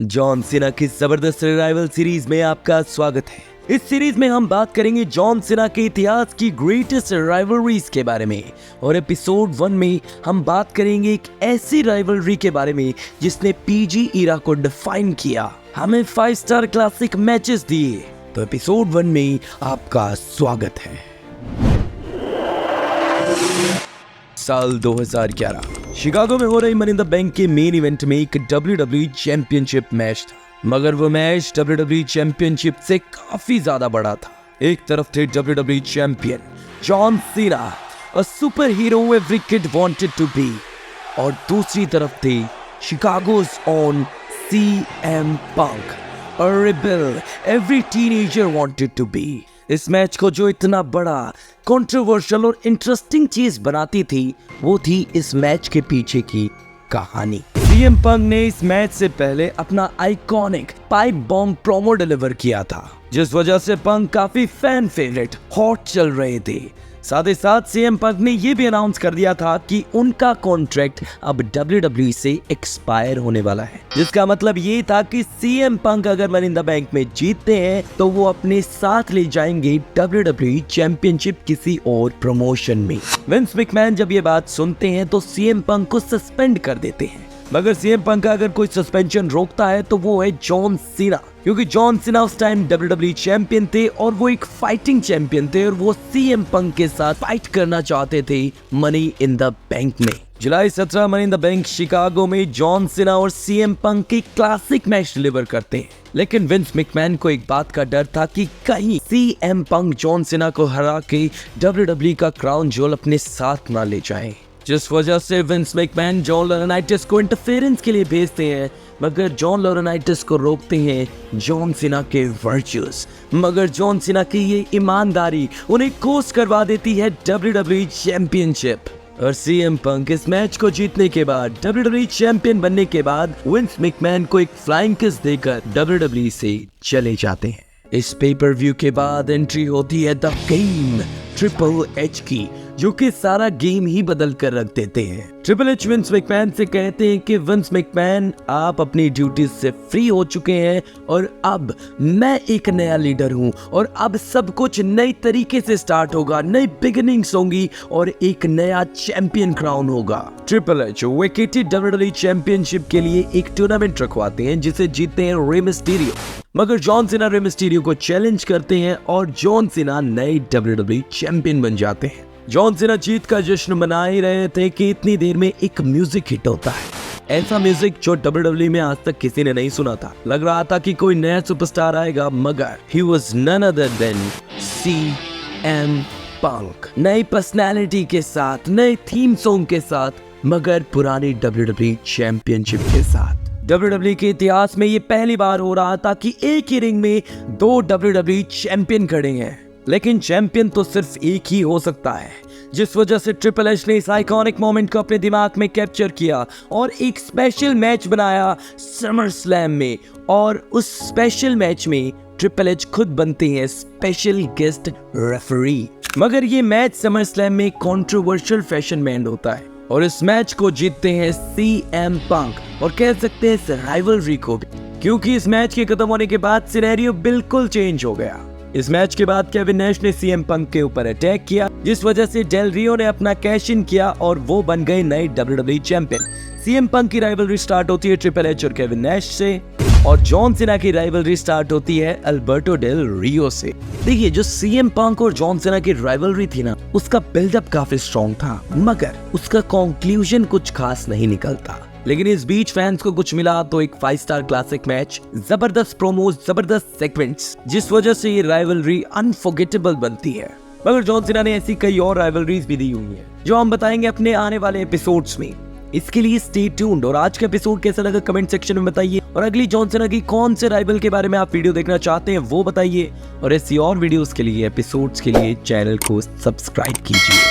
John Cena की जबरदस्त revival series में आपका स्वागत है। इस सीरीज में हम बात करेंगे जॉन सीना के इतिहास की ग्रेटेस्ट राइवलरीज के बारे में और एपिसोड 1 में हम बात करेंगे एक ऐसी राइवलरी के बारे में जिसने पीजी ईरा को डिफाइन किया, हमें 5 स्टार क्लासिक मैचेस दिए। तो एपिसोड 1 में आपका स्वागत है। साल 2011 शिकागो में हो रही मनी इन द बैंक के मेन इवेंट में एक WWE चैंपियनशिप मैच था, मगर वो मैच WWE चैंपियनशिप से काफी ज्यादा बड़ा था। एक तरफ थे WWE champion John Cena, a super hero every kid wanted to be, और दूसरी तरफ थे Chicago's own CM Punk, a rebel every teenager wanted to be. इस मैच को जो इतना बड़ा, कंट्रोवर्शियल और इंटरेस्टिंग चीज बनाती थी वो थी इस मैच के पीछे की कहानी। CM पंक ने इस मैच से पहले अपना iconic pipe bomb promo deliver किया था, जिस वजह से पंक काफी फैन फेवरेट हॉट चल रहे थे। साथ ही साथ CM पंक ने यह भी अनाउंस कर दिया था कि उनका कॉन्ट्रैक्ट अब WWE से एक्सपायर होने वाला है, जिसका मतलब ये था कि CM पंक अगर मनी इन द बैंक में जीतते हैं तो वो अपने साथ ले जाएंगे WWE चैंपियनशिप किसी और प्रमोशन में। विंस मैकमैन जब ये बात सुनते हैं तो CM पंक को सस्पेंड कर देते हैं, मगर CM पंक का अगर कोई सस्पेंशन रोकता है तो वो है जॉन सीना, क्योंकि जॉन सीना उस टाइम WWE चैंपियन थे और वो एक फाइटिंग चैंपियन थे और वो CM पंक के साथ फाइट करना चाहते थे मनी इन द बैंक में। जुलाई 17 money in the bank Chicago में जॉन सीना और CM पंक की क्लासिक मैच डिलीवर करते हैं, लेकिन विंस मैकमैन को एक बात का डर था कि कहीं CM पंक जॉन सीना को हरा के WWE का क्राउन ज्वेल अपने साथ ना ले जाए, जिस वजह से विंस मैकमैन जॉन लॉरेनाइटिस को इंटरफेरेंस के लिए भेजते हैं, मगर जॉन लॉरेनाइटिस को रोकते हैं जॉन सीना के वर्च्यूज। मगर जॉन सीना की ये ईमानदारी उन्हें कोस करवा देती है WWE चैंपियनशिप, और CM पंक इस मैच को जीतने के बाद WWE चैंपियन बनने के बाद विंस मैकमैन को एक फ्लाइंग किस देकर WWE से चले जाते हैं। इस पेपर व्यू के बाद एंट्री होती है द गेम ट्रिपल एच की, जो कि सारा गेम ही बदल कर रख देते हैं। ट्रिपल एच विंस मैकमैन से कहते हैं कि विंस मैकमैन आप अपनी ड्यूटी से फ्री हो चुके हैं और अब मैं एक नया लीडर हूं और अब सब कुछ नई तरीके से स्टार्ट होगा, नई बिगिनिंग्स होंगी और एक नया चैंपियन क्राउन होगा। Triple H vacated WWE championship के लिए एक टूर्नामेंट रखवाते हैं जिसे जीतते हैं रे मिस्टीरियो, मगर जॉन सीना रे मिस्टीरियो को चैलेंज करते हैं और जॉन सीना नए WWE चैंपियन बन जाते हैं। जॉन सीना जीत का जश्न मना ही रहे थे कि इतनी देर में एक म्यूजिक हिट होता है, ऐसा म्यूजिक जो WWE में आज तक किसी ने नहीं सुना था। लग रहा था कि कोई नया सुपरस्टार आएगा, मगर he was none other than CM पंक, नई पर्सनालिटी के साथ, नए थीम सॉन्ग के साथ, मगर पुरानी WWE चैंपियनशिप के साथ। WWE के इतिहास में ये पहली बार हो रहा था कि एक ही रिंग में 2 WWE चैंपियन खड़े हैं, लेकिन चैंपियन तो सिर्फ एक ही हो सकता है, जिस वजह से ट्रिपल एच ने इस आइकॉनिक मोमेंट को अपने दिमाग में कैप्चर किया और एक स्पेशल मैच बनाया समर स्लैम में, और उस स्पेशल मैच में ट्रिपल एच खुद बनते हैं स्पेशल गेस्ट रेफरी। मगर ये मैच समर स्लैम में कंट्रोवर्शियल फैशन में एंड होता है और इस मैच को जीतते हैं CM पंक, और कह सकते हैं इस राइवलरी को भी, क्योंकि इस मैच के खत्म होने के बाद सिनेरियो बिल्कुल चेंज हो गया। इस मैच के बाद केविन नैश ने CM पंक के ऊपर अटैक किया, जिस वजह से डेल रियो ने अपना कैश इन किया और वो बन गए नए WWE चैंपियन। CM पंक की राइवलरी स्टार्ट होती है ट्रिपल एच और केविन नैश से, और जॉन सीना की राइवलरी स्टार्ट होती है अल्बर्टो डेल रियो से। देखिए, जो CM पंक और जॉन सीना की राइवलरी थी ना, उसका बिल्डअप काफी स्ट्रॉन्ग था, मगर उसका कंक्लूजन कुछ खास नहीं निकलता। लेकिन इस बीच फैंस को कुछ मिला तो एक 5 स्टार क्लासिक मैच, जबरदस्त प्रोमोज, जबरदस्त सेगमेंट्स, जिस वजह से ये राइवलरी अनफॉरगेटेबल बनती है। मगर जॉन सीना ने ऐसी कई और राइवलरीज भी दी हुई हैं, जो हम बताएंगे अपने आने वाले एपिसोड्स में। इसके लिए स्टे ट्यून्ड, और आज का एपिसोड कैसा लगा कमेंट सेक्शन में बताइए, और अगली जॉन सीना की कौन से राइवल के बारे में आप वीडियो देखना चाहते हैं वो बताइए, और ऐसी और वीडियोस के लिए, एपिसोड्स के लिए चैनल को सब्सक्राइब कीजिए।